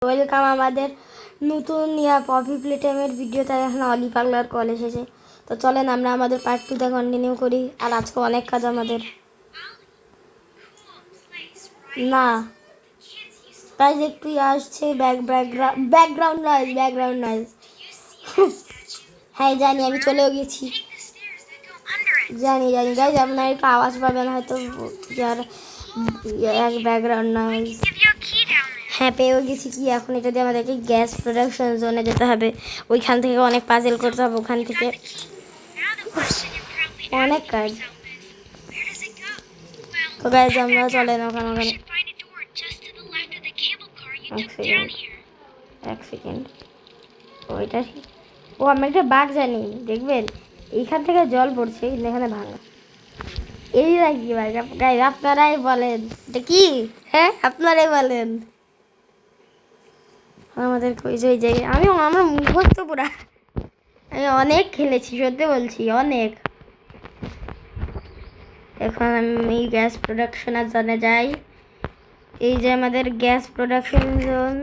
Welcome আমাদের নতুন poppy play টাইমের ভিডিওতে। এখন অলি পাগলার কল এসেছে, তো চলেন আমরা আমাদের পার্ট 2তে কন্টিনিউ করি। আর আজকে অনেক কাজ আমাদের। না তাই একটু আসছে ব্যাকগ্রাউন্ড নয়েজ। হ্যাঁ জানি, আমি চলেও গেছি। জানি গাইজ, আপনার একটু আওয়াজ পাবেন হয়তো, আর ব্যাকগ্রাউন্ড নয়েজ। হ্যাঁ পেয়েও গেছি। কি এখন এটা দিয়ে আমাদেরকে গ্যাস প্রোডাকশন জোনে যেতে হবে। ওইখান থেকে অনেক পাজেল করতে হবে, ওখান থেকে অনেক কাজ। তো গাইজ আমরা চলেন ওখানে। এক সেকেন্ড ওইটা ঠিক। ও আমি একটা বাঘ জানি, দেখবেন এইখান থেকে জল পড়ছে কিন্তু এখানে ভাঙা। এই নাকি গাইজ, আপনারাই বলেন এটা কি? হ্যাঁ আপনারাই বলেন। আমাদের ওই জায়গায় আমরা মুখস্থ পুরা। আমি অনেক খেলেছি, সত্যি বলছি অনেক। এখন আমি গ্যাস প্রোডাকশনের জোনে যাই। এই যে আমাদের গ্যাস প্রোডাকশন জোন।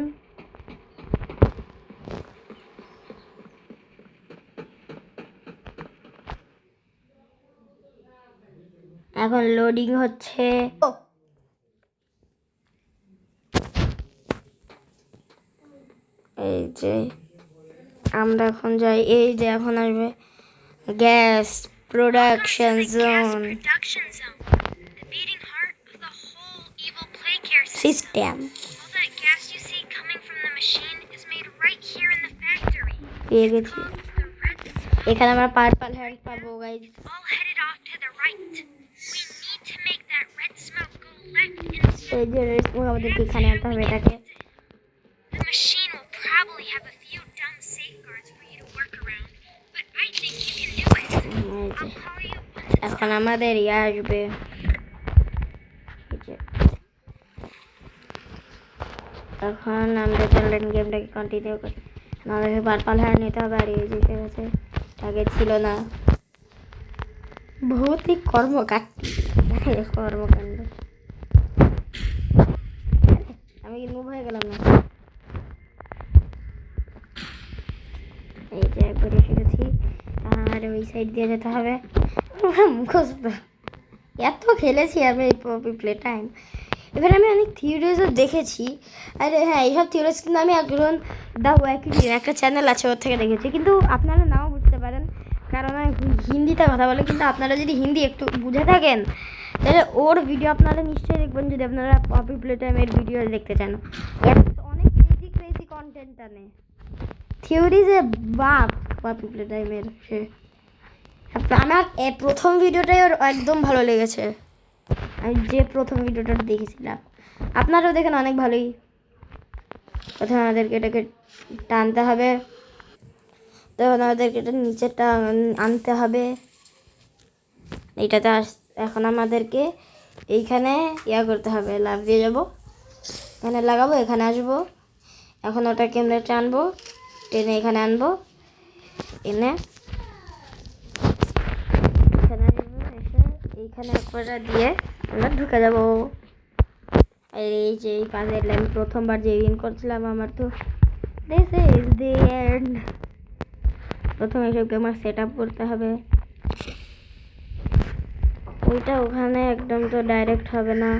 এখন লোডিং হচ্ছে। এই যে আমরা এখন যাই, এই যে এখন আসবে গ্যাস প্রোডাকশন জোন সিস্টেম। পেয়ে গেছি। এখানে আমরা পার্পল হ্যান্ড পাবো গাইজ। এই যে রেড স্মোক আমাদেরকে এখানে আনতে হবে এটাকে। এখন আমাদের ইয়ে আসবে, এখন আমরা চলেন গেমটাকে কন্টিনিউ করি। আমাদেরকে পার্পল হ্যান্ড নিতে হবে। আর এই যে গেছে, আগে ছিল না। ভৌতিক কর্মকাণ্ড। আমি মুভ হয়ে গেলাম না। এই যে একবার এসে গেছি। আর ওই সাইড দিয়ে যেতে হবে। মুখস্থ এত খেলেছি আমি এই পপি প্লে টাইম। এবার আমি অনেক থিওরিজও দেখেছি। আরে হ্যাঁ, এইসব থিওরিজ কিন্তু আমি একজন দ্য ওয়াকিডিন একটা চ্যানেল আছে, ওর থেকে দেখেছি। কিন্তু আপনারা নাও বুঝতে পারেন, কারণ আমি হিন্দিতে কথা বলে। কিন্তু আপনারা যদি হিন্দি একটু বুঝে থাকেন তাহলে ওর ভিডিও আপনারা নিশ্চয়ই দেখবেন, যদি আপনারা পপি প্লে টাইমের ভিডিও দেখতে চান। অনেক ক্রেজি কন্টেন্ট আনে থিওরিজে বাপ পপি প্লে টাইমের। আমার প্রথম ভিডিওটাই ওর একদম ভালো লেগেছে। আমি যে প্রথম ভিডিওটা দেখেছিলাম, আপনারাও দেখেন, অনেক ভালোই। প্রথমে আমাদেরকে এটাকে টানতে হবে, তখন আমাদেরকে এটা নিচে আনতে হবে। এইটাতে এখন আমাদেরকে এইখানে ইয়া করতে হবে, লাফ দিয়ে যাবো, এখানে লাগাবো, এখানে আসবো। এখন ওটাকে আমরা টানবো, টেনে এখানে আনবো, এনে এইখানে একবারটা দিয়ে আমরা ঢুকে যাবো। আর এই যে এই পাজেল আমি প্রথমবার যে উইন করছিলাম, আমার তো দিস ইজ দি এন্ড। প্রথমে এসবকে আমার সেট আপ করতে হবে। ওইটা ওখানে একদম তো ডাইরেক্ট হবে না।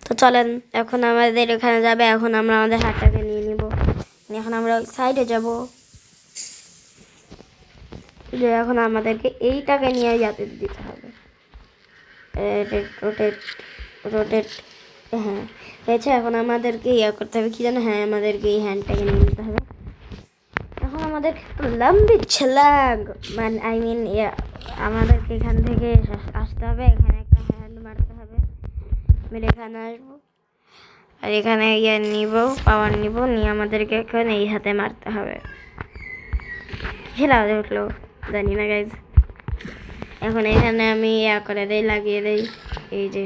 তো চলেন এখন আমাদের এখানে যাবে। এখন আমরা আমাদের হাতটাকে নিয়ে নিব। এখন আমরা সাইডে যাব। যে এখন আমাদেরকে এইটাকে নিয়ে যেতে দিতে হবে। রোটেট হ্যাঁ হয়েছে। এখন আমাদেরকে ইয়া করতে হবে, কি জানো, হ্যাঁ আমাদেরকে এই হ্যান্ডটাকে নিয়ে নিতে হবে। এখন আমাদের লম্বি ছলাগ মানে আমাদেরকে এখান থেকে আসতে হবে। এখানে একটা হ্যান্ড মারতে হবে, মেরে এখানে আসবো। আর এখানে ইয়ে নিব, পাওয়ার নিব, নিয়ে আমাদেরকে এখন এই হাতে মারতে হবে। খেলা উঠলো জানি না গাইজ। এখন এখানে আমি ইয়া করে দেই, লাগিয়ে দেই। এই যে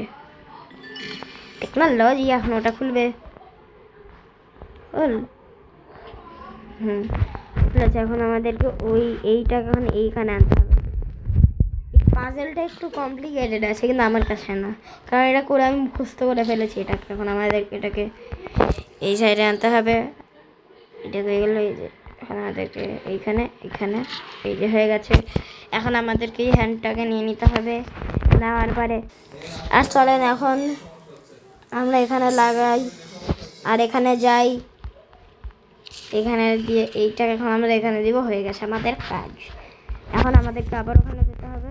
টেকনোলজি, এখন ওটা খুলবে। খুলেছে। এখন আমাদেরকে এইটাকে এখন এইখানে আনতে হবে। এই পাজেলটা একটু কমপ্লিকেটেড আছে, কিন্তু আমার কাছে না, কারণ এটা করে আমি মুখস্থ করে ফেলেছি এটাকে। এখন আমাদেরকে এটাকে এই সাইডে আনতে হবে। এটা হয়ে গেলো। এই যে এখন আমাদেরকে এইখানে এখানে এই যে হয়ে গেছে। এখন আমাদেরকে এই হ্যান্ডটাকে নিয়ে নিতে হবে। নেওয়ার পরে আর চলেন এখন আমরা এখানে লাগাই আর এখানে যাই, এখানে দিয়ে এইটাকে এখন আমরা এখানে দিব। হয়ে গেছে আমাদের কাজ। এখন আমাদেরকে আবার ওখানে যেতে হবে।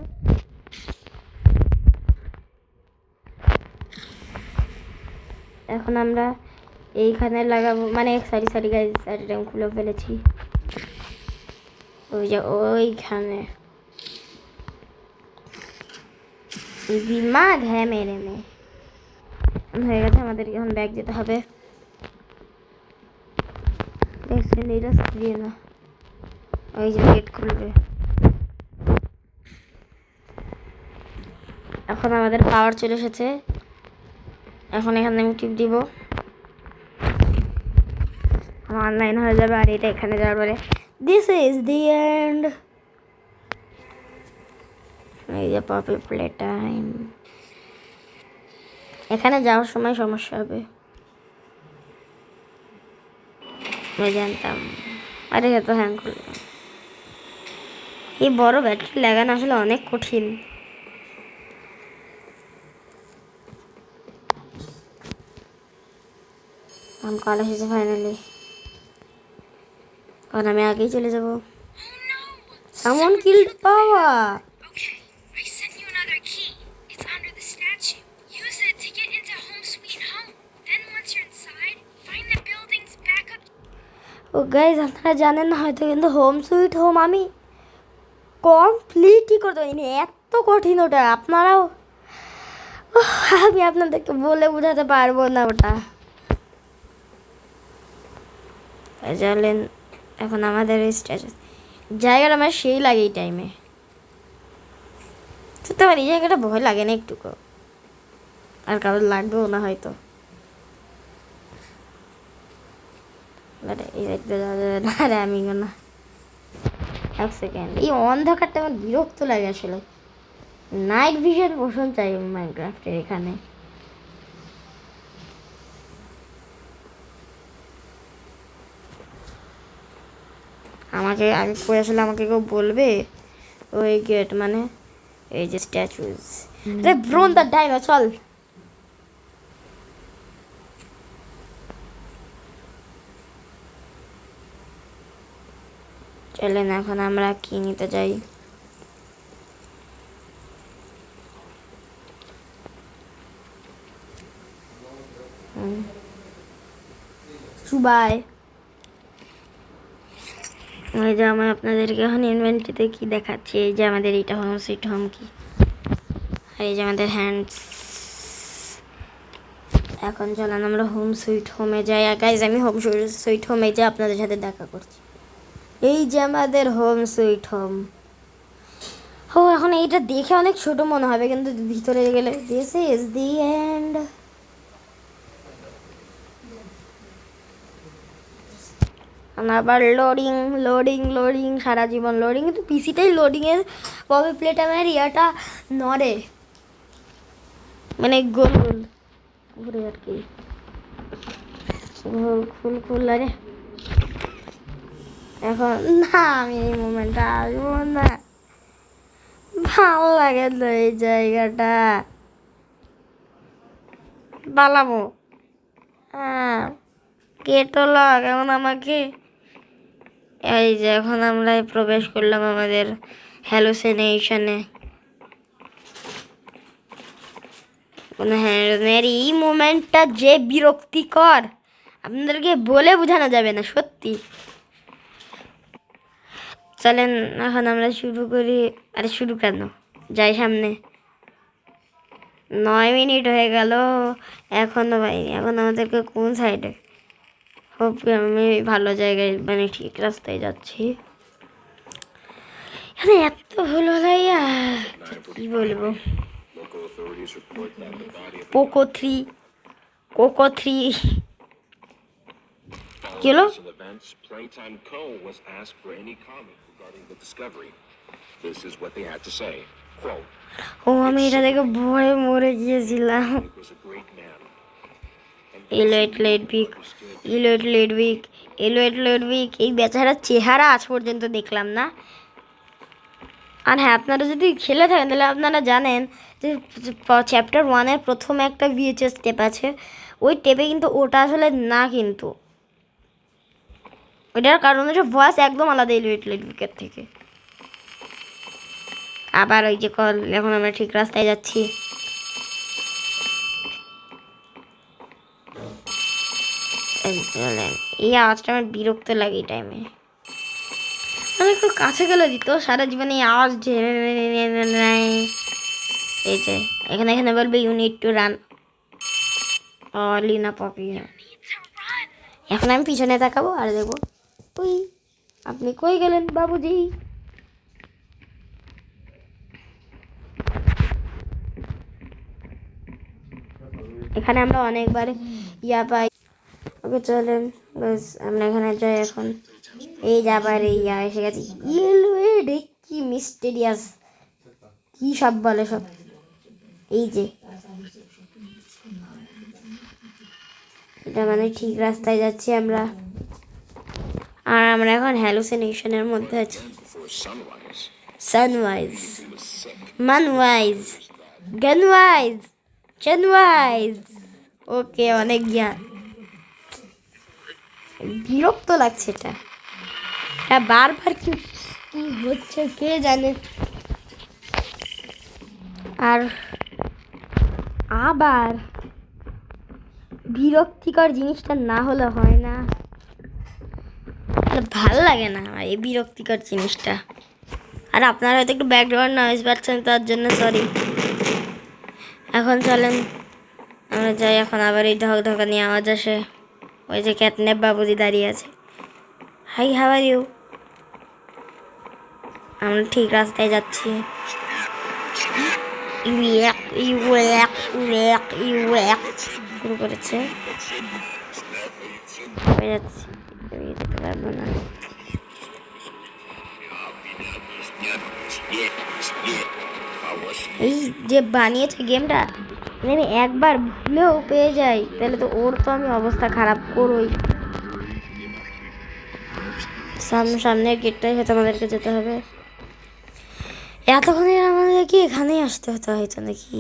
এখন আমরা এইখানে লাগাবো, মানে সারি সারি গাছ সারিটা আমি খুলে ফেলেছি। ওই যে ওইখানে দিমাগ হ্যাঁ মেরে মে হয়ে গেছে। আমাদের এখন ব্যাগ যেতে হবে। দেখছেন এটা দিয়ে না, ওই যে গেট খুলবে। এখন আমাদের পাওয়ার চলে এসেছে। এখন এখানে আমি টিপ দিব, অনলাইন হয়ে যাবে। আর এটা এখানে যাওয়ার পরে দিস ইজ দি এন্ড। এই যে পপি প্লে টাইম। এখানে যাওয়ার সময় সমস্যা হবে, আমি জানতাম। আরে এত হ্যাং করলাম। এই বড় ব্যাটারি লাগানো আসলে অনেক কঠিন। আমি কল এসেছে ফাইনালি, কারণ আমি আগেই চলে যাব। Someone killed Pawa. Okay, I sent you another key. It's under the statue. Use it to get into Home Sweet Home. Then once you're inside, find the building's backup. ও guys আপনারা জানেন না হয়তো, কিন্তু হোম সুইট হোম আমি কমপ্লিটই করতে পারিনি, এত কঠিন ওটা। আপনারাও, আমি আপনাদেরকে বলে বোঝাতে পারবো না ওটা। জানলেন এখন আমাদের এই স্ট্যাটাস জায়গাটা আমার সেই লাগে এই টাইমে। সত্যি আমার এই জায়গাটা ভয় লাগে না একটুকু, আর কারোর লাগবেও না হয়তো। এই দেখতে যাওয়া যাবে না। আরে আমি না, এক সেকেন্ড। এই অন্ধকারটা আমার বিরক্ত লাগে আসলে। নাইট ভিশন পোষণ চাই মাইনক্রাফটের এখানে। আমি কই আসলে আমাকে কেউ বলবে ওই গেট মানে এই যে স্ট্যাচুজ। আরে ব্রোন দা ডাইনো চল। চলেন এখন আমরা কি নিতে যাই। সুবাই ওই যে আমি আপনাদেরকে এখন ইনভেন্টরিতে কি দেখাচ্ছি। এই যে আমাদের এটা হোম সুইট হোম কি, আর এই যে আমাদের হ্যান্ডস। এখন চলেন আমরা হোম সুইট হোমে যাই। আর গাইজ আমি হোম সুইট হোমে যে আপনাদের সাথে দেখা করছি। এই যে আমাদের হোম সুইট হোম। ও এখন এইটা দেখে অনেক ছোট মনে হবে, কিন্তু ভিতরে গেলে দিস ইজ দি এন্ড। আবার লোডিং লোডিং লোডিং, সারা জীবন লোডিং। কিন্তু পিসিটাই লোডিংয়ের পপি প্লেট আমার ইয়াটা নড়ে, মানে গোল গোল ঘুরে আর কি। খুল খুল। আরে এখন না, আমি এই মোমেন্টটা আসবো না। ভালো লাগে তো এই জায়গাটা, পালাবো। হ্যাঁ কেটো লাগ এখন আমাকে। এই যে এখন আমরা প্রবেশ করলাম আমাদের হ্যালুসিনেশনে। এই মোমেন্টটা যে বিরক্তিকর আপনাদেরকে বলে বোঝানো যাবে না সত্যি। চলেন এখন আমরা শুরু করি। আরে শুরু কেন, যাই সামনে। 9 মিনিট হয়ে গেল এখনো পাইনি। এখন আমাদেরকে কোন সাইডে? হোপ আমি ভালো জায়গায় মানে ঠিক রাস্তায় যাচ্ছি। এখানে এত ভুল হলাইয়া কি বলবো। কোকো 3 কি হলো? Playtime Co. was asked for any comment regarding the discovery. This is what they had to say. Quote, ও আমি এটা দেখে ভয়ে মরে গিয়েছিলাম। "He was a great man. ইলেট লেডবিক লুডভিক এই বেচারার চেহারা আজ পর্যন্ত দেখলাম না। আর হ্যাঁ, আপনারা যদি খেলে থাকেন তাহলে আপনারা জানেন যে চ্যাপ্টার 1-এর প্রথমে একটা ভিএচএস টেপ আছে, ওই টেপে কিন্তু ওটা আসলে না, কিন্তু ওইটার কারণ হচ্ছে ভয়েস একদম আলাদা লুডভিকের থেকে। আবার ওই যে কল, এখন আমরা ঠিক রাস্তায় যাচ্ছি। এই আওয়াজটা আমার বিরক্ত লাগে এই টাইমে। আমি একটু কাছে গেলে দিত, সারা জীবনে এই আওয়াজ এই যে এখানে এখানে বলবে ইউ নিড টু রান লিনা পপি। এখন আমি পিছনে তাকাবো আর দেখবো ওই আপনি কই গেলেন বাবুজি। এখানে আমরা অনেকবার ইয়া পাই। ওকে চলেন বাস আমরা এখানে যাই এখন। এই যাবার এই ইয়া এসে গেছি। ইয়েলো কি মিস্টেরিয়াস কি সব বলে সব। এই যে এটা মানে ঠিক রাস্তায় যাচ্ছি আমরা। আর আমরা এখন হ্যালুসিনেশনের মধ্যে আছি। Before sunrise, সানওয়াইজ, he was sick. মানওয়াইজ, গানওয়াইজ, চানওয়াইজ। ওকে, অনেক জ্ঞান। বিরক্ত লাগছে এটা, এটা বারবার কি কি হচ্ছে কে জানে। আর আবার বিরক্তিকর জিনিসটা না হলে হয় না, ভাল লাগে না আমার এই বিরক্তিকর জিনিসটা। আর আপনারা হয়তো একটু ব্যাকগ্রাউন্ড নয়েজ পাচ্ছেন, তার জন্য সরি। এখন চলেন আমরা যাই। এখন আবার এই ধকা নিয়ে আওয়াজ আসে। ওই যে ক্যাটনেপ বাবুজি দাঁড়িয়ে আছে। Hi, how are you? আমরা ঠিক রাস্তায় যাচ্ছি। শুরু করেছে, যাচ্ছি, যেতে পারবো না। এই যে বানিয়েছে গেমটা, আমি একবার ভুলেও পেয়ে যাই তাহলে তো ওর তো আমি অবস্থা খারাপ করবই। সামনের গেটটাই হয়তো আমাদেরকে যেতে হবে। এতক্ষণে আমাদের কি এখানেই আসতে হতো হয়তো নাকি?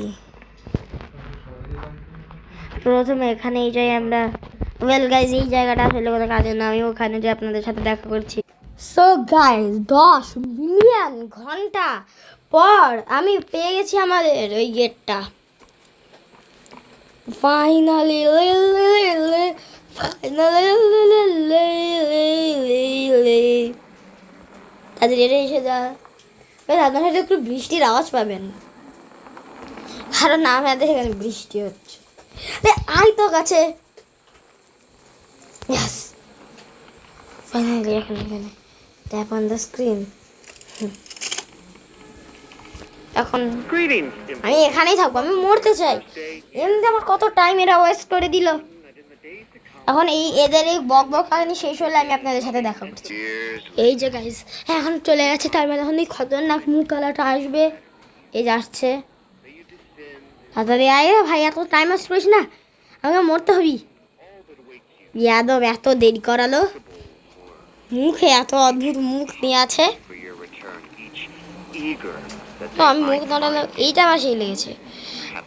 প্রথমে এখানেই যাই আমরা। ওয়েল গাইজ, এই জায়গাটা আসলে কোনো কাজের না, আমি ওখানে যে আপনাদের সাথে দেখা করছি। সো গাইজ 10 মিলিয়ন ঘন্টা পর আমি পেয়ে গেছি আমাদের ওই গেটটা ফাইনালি। তাদের এটা এসে যা, আপনার সাথে একটু বৃষ্টির আওয়াজ পাবেন, কারণ আমাদের এখানে বৃষ্টি হচ্ছে। আই তো কাছে, ইয়েস ফাইনালি এখন এখানে ট্যাপ অন দ্য স্ক্রিন। এখন আমি এখানেই থাকবো, আমি মরতে চাই। এমনি আমার কত টাইম এরা ওয়েস্ট করে দিল। এখন এই এদের এই বক কাহিনী শেষ হলে আমি আপনাদের সাথে দেখা করছি। এই যে গাইস, হ্যাঁ এখন চলে গেছে, তার মানে এখন এই খতরনাক মুখ কালাটা আসবে। এই যাচ্ছে, তাড়াতাড়ি আয় ভাই, এত টাইম ওয়েস্ট করিস না, আমাকে মরতে হবি। ইয়াদব এত দেরি করালো, মুখে এত অদ্ভুত মুখ নিয়ে আছে। তো আমি মুখ দাঁড়ালো, এইটা আমার সেই লেগেছে।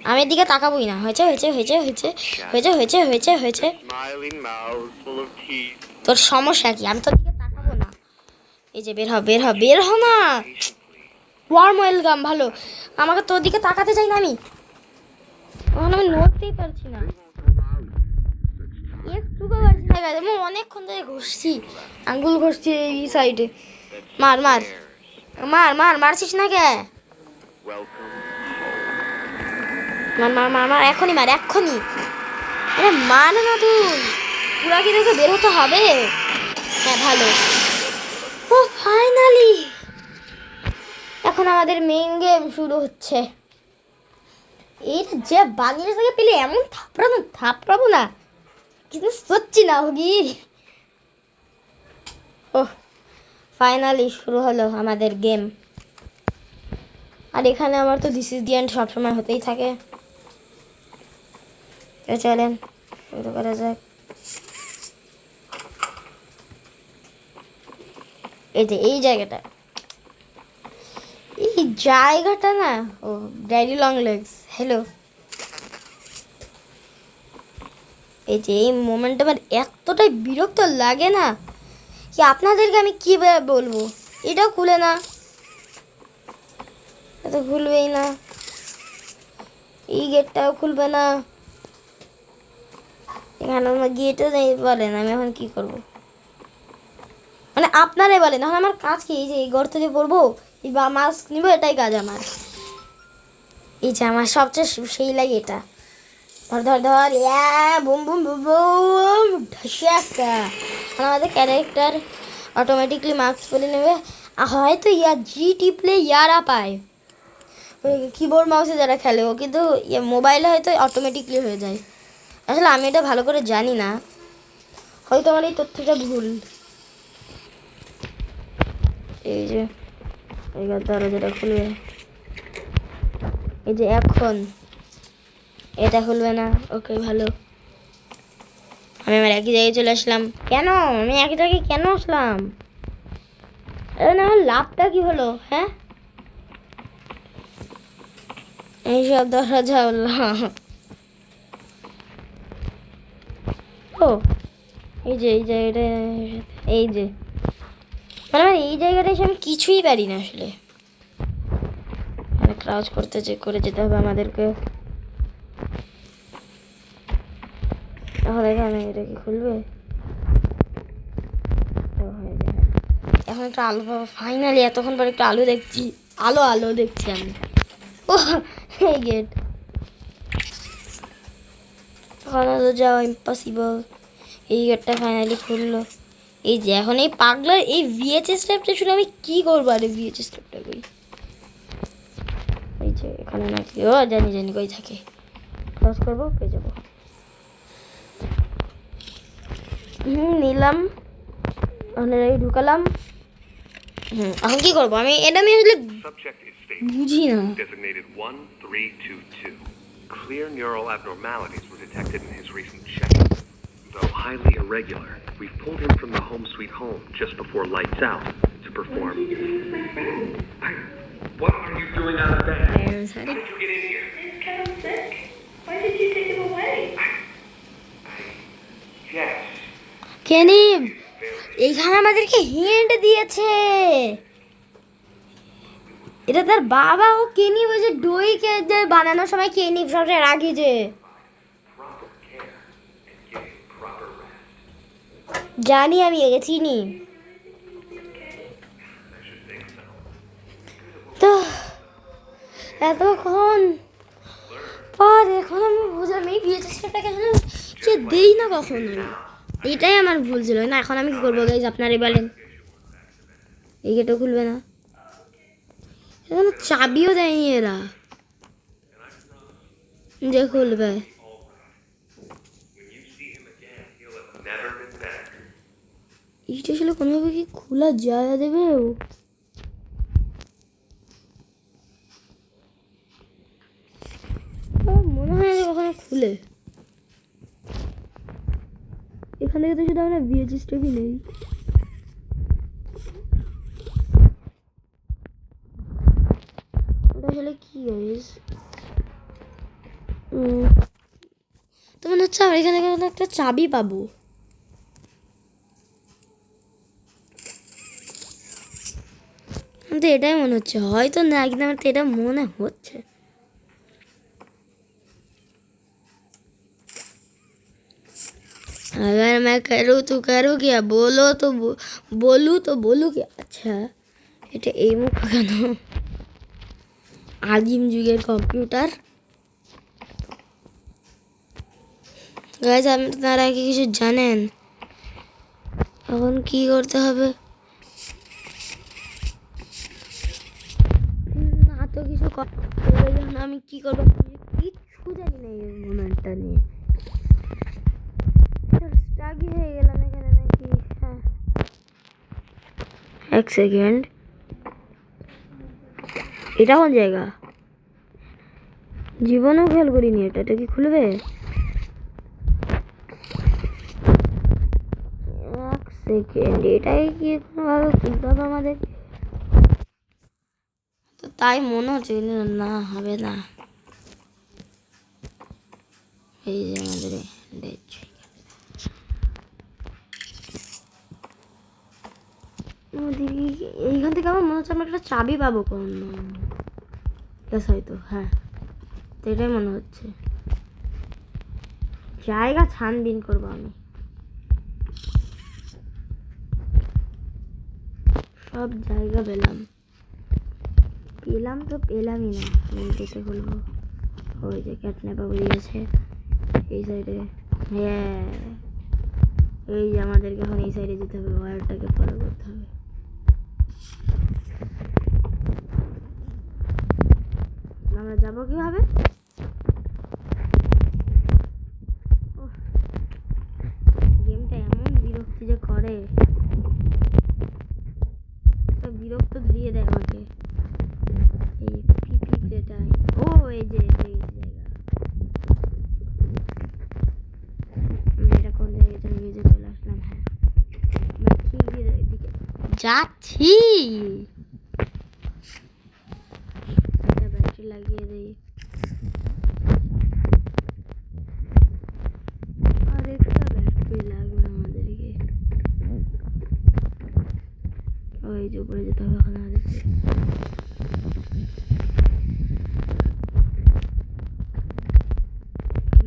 আমি এদিকে তাকাবোই না। হয়েছে হয়েছে হয়েছে হয়েছে হয়েছে হয়েছে হয়েছে হয়েছে। তোর সমস্যা কি? আমি তোর দিকে তাকাবো না। এই যে বের হ বের হ বের হ না। ওয়ার্ম ওয়েলকাম, ভালো। আমাকে তোর দিকে তাকাতে চাই না আমি, এখন আমি নড়তেই পারছি না, একটু পারছি না। আমি অনেকক্ষণ ধরে ঘষছি, আঙ্গুল ঘষছি এই সাইডে। মার মার মার মার, মারছিস না কে? মার মার মার মার, এখনই মার, এক্ষুনি। আরে মান না তুই, পুরা কি তোকে বের হতে হবে? হ্যাঁ ভালো। ও ফাইনালি এখন আমাদের মেইন গেম শুরু হচ্ছে। এটা যে বানিয়ে থেকে পেলে এমন থাপড়াবো না, কিন্তু সচ্ছি না হোগি। ও ফাইনালি শুরু হলো আমাদের গেম। আর এখানে আমার তো দিস ইজ দি এন্ড সবসময় হতেই থাকে। চলেন শুরু করা যাক। এই যে এই জায়গাটা, এই জায়গাটা না, ও ড্যাডি লং লেগস হ্যালো, এই যে এই মোমেন্টটা আমার এতটাই বিরক্ত লাগে না কি আপনাদেরকে আমি কীভাবে বলবো। এটাও খুলে না, এটা খুলবেই না, এই গেটটাও খুলবে না, এখানে আমার গেটও নেই। বলেন আমি এখন কি করব? মানে আপনারাই বলেন এখন আমার কাজ কি? এই যে এই ঘর থেকে পড়বো, এই বা মাস্ক নিব, এটাই কাজ আমার। এই যে আমার সবচেয়ে সেই লাগে এটা, ধর ধর ধর, ইয়া boom boom boom boom Dhaka. আর আমাদের ক্যারেক্টার অটোমেটিকলি মাস্ক পরে নেবে। হয়তো ইয়া জি টিপলে ইয়ারা পায়, কিবোর্ড মাউসে যারা খেলে, ও কিন্তু মোবাইলে হয়তো অটোমেটিকলি হয়ে যায়। আসলে আমি এটা ভালো করে জানি না, হয়তো আমার এই তথ্যটা ভুল। এই যে এইবার দরজাটা খুলবে, এই যে এখন এটা খুলবে না। ওকে ভালো, আমি আমার একই জায়গায় চলে আসলাম। কেন আমি একই জায়গায় কেন আসলাম? না আমার লাভটা কি হলো? হ্যাঁ এইসব দরজা ও এই যে এই জায়গাটা, এই যে মানে আমার এই জায়গাটা এসে আমি কিছুই পারি না আসলে। মানে ক্রাউচ করতে করে যেতে হবে আমাদেরকে। তাহলে এখানে এটা কি খুলবে? এখন একটা আলু পাবো ফাইনালি। এতক্ষণ পরে একটা আলু দেখছি, আলো আলো দেখছি আমি। ও এই গেট এখন তো যাওয়া ইম্পসিবল। এই গেটটা ফাইনালি খুললো। এই যে এখন এই পাগলার এই ভিএচএস ট্যাপটা শুনে আমি কি করবো? আরে ভিএচএস ট্যাপটা কই? এই যে এখানে নাকি, ও জানি জানি কই থাকে। ক্লোজ করবো, পেয়ে যাবো। নিলাম, ঢুকালাম। এখন কি করবো আমি? এটা আমি আসলে Subject is stable, বুঝি না। designated 1322. Clear neural abnormalities were detected in his recent check. Though highly irregular, we've pulled him from the home sweet home just before lights out to perform. What are you doing out of bed? How did you get in here? Is Kevin sick? Why did you take him away? Yes. কেনি এইখানে আমাদেরকে hint দিয়েছে, এটা তার বাবা। ও কেনি ওই যে দইকে যে বানানোর সময় কেনি সবচেয়ে রাগি যে। Proper care and getting proper rest. জানি আমি একে চিনি। I should think so. তো এতক্ষণ পর এখন আমি বুঝলাম এই ভিএচএসটাকে কে দেই না কখনো। এটাই আমার ভুল ছিল না। এখন আমি কি করবো গাইজ আপনারাই বলেন। এই গেটও খুলবে না, এখানে চাবিও দেয়নি এরা যে খুলবে। When you see him again, he'll have never been better. এইটা আসলে কোনোভাবে কি খোলা যায় দেবে? মনে হয় না কখনো খুলে। এখান থেকে তো শুধু আমরা ভিএচএস টেপই নেই। ওটা আসলে কি গাইস? তো মনে হচ্ছে আমরা এখানে কোনো একটা চাবি পাবো। তো এটাই মনে হচ্ছে, হয়তো না, কিন্তু আমার তো এটা মনে হচ্ছে। अगर मैं करूँ तो करूँ क्या? बोलो तो बोलूँ क्या? अच्छा এটা এই মুখ কেন? আদিম যুগের কম্পিউটার। গাইজ আপনারা কি কিছু জানেন এখন কি করতে হবে? না তো কিছু আমি কি করবো কিচ্ছু জানি না এই মোমেন্টটা নিয়ে। স্টাগি হয়ে গেলাম এখানে নাকি? হ্যাঁ এক সেকেন্ড, এটা কোন জায়গা? জীবনেও খেয়াল করিনি এটা। এটা কি খুলবে? এক সেকেন্ড, এটাই কি কোনোভাবে খুলতে হবে আমাদের? তো তাই মনে হচ্ছে, কিন্তু না হবে না। এই যে আমাদের এইখান থেকে আমার মনে হচ্ছে আমরা একটা চাবি পাবো কোন হয়তো। হ্যাঁ, তো এটাই মনে হচ্ছে। জায়গা ছানবিন করবো আমি, সব জায়গা পেলাম তো পেলামই না। কেটে খুলবো। ওই যে ক্যাটন্যাপা বেরিয়ে গেছে এই সাইডে। হ্যাঁ, এই যে আমাদেরকে এখন এই সাইডে যেতে হবে, ওয়ারটাকে ফলো করতে হবে। আমরা যাবো কিভাবে? গেমটা এমন বিরক্তি যে করে, বিরক্ত ধরিয়ে দেয় আমাকে। এই পিপি প্লেটাই, ও এই যে জায়গা, এটা কোন জায়গায় চলে আসলাম। হ্যাঁ, আমরা ঠিক দিকে যাচ্ছি। একটা ব্যাটারি লাগিয়ে দেই, আর একটা ব্যাটারি লাগবে আমাদেরকে। ওই যে উপরে যেতে হবে এখন আমাদেরকে।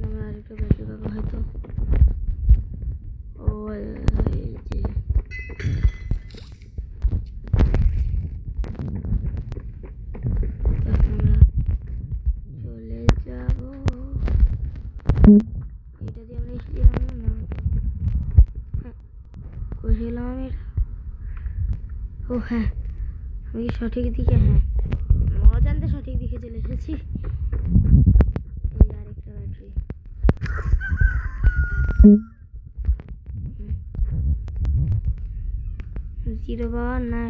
আমরা আরেকটা ব্যাটারি পাবো হয়তো। ও এই যে আমরা চলে যাব। এটা দিয়ে আমরা এসেছিলাম না? হ্যাঁ, বসেছিলাম আমি এটা। ও হ্যাঁ, আমি সঠিক দিকে, হ্যাঁ অজান্তে সঠিক দিকে চলে এসেছি। এই আরেকটা ব্যাটারি। জিরো পাওয়ার না,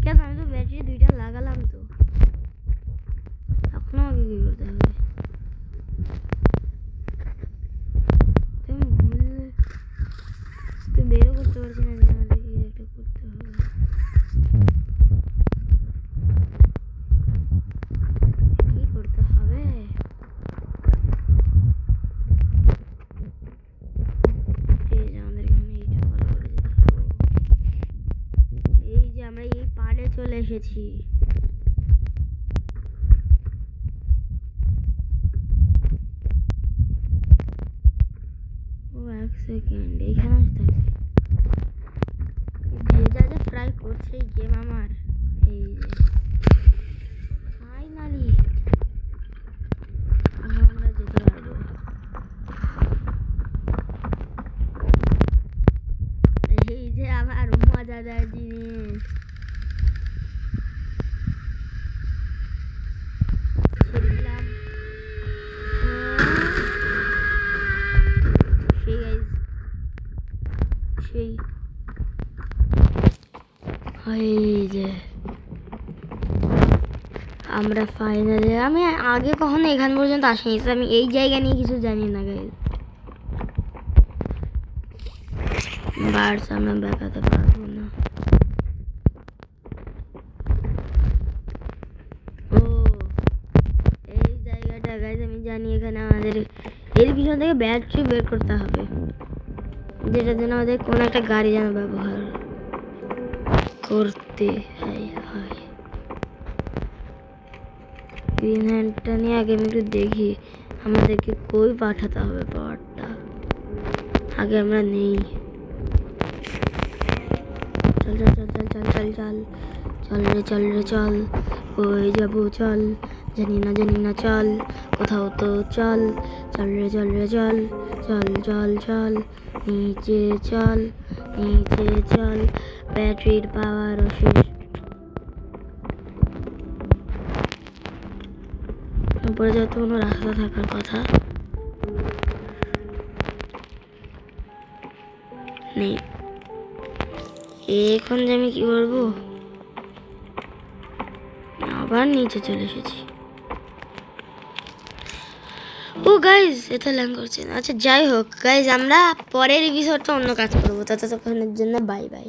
কেন? আমি তো ব্যাটারি দুইটা লাগালাম তো, এখন আমাকে কি করতে হবে? তুমি তুই বেরো করতে পারছি না, যে আমাদেরকে একটা করতে হবে। কি করতে হবে? এই যে আমাদের এখানে এইটা ফলো করে যেতে হবে। এই যে আমরা এই পাড়ে চলে এসেছি। ও এক সেকেন্ড, এইখানে আসতে হবে। ভেজা যে ফ্রাই করছে এই গেম আমার। এই যে ফাইনালি আমরা যেতে পারবো। এই যে আমার মজাদার জিনিস, ছেড়েছিলাম। সেই এই যে আমরা ফাইনালি, আমি আগে কখনো এখান পর্যন্ত আসিনি, আমি এই জায়গা নিয়ে কিছু জানি না গাইজ। বার্ডস আমরা দেখাতে পারবো না। ও এই জায়গাটা গাইজ আমি জানি, এখানে আমাদের এর পিছন থেকে ব্যাটারি বের করতে হবে, যেটার জন্য আমাদের কোনো একটা গাড়ি যেন ব্যবহার করতে হয়। গ্রিন হ্যান্ডটা নিয়ে আগে আমি একটু দেখি আমাদেরকে কই পাঠাতে হবে পাওয়ারটা, আগে আমরা নেই। চল চল চল চল চল চল চল চল রে চল রে চল, কই যাবো চল, জানি না চল, কোথাও তো চল। চল রে চল রে চল, চল চল চল, নিচে চল ব্যাটারির পাওয়ারও শেষ। উপরে যেহেতু কোনো রাস্তা থাকার কথা নেই, এখন যে আমি কি করবো? আবার নিচে চলে এসেছি। ও ও গাইজ এটা ল্যাং করছে না। আচ্ছা যাই হোক গাইজ, আমরা পরের এপিসোডটা অন্য কাজ করবো। ততক্ষণের জন্য বাই বাই।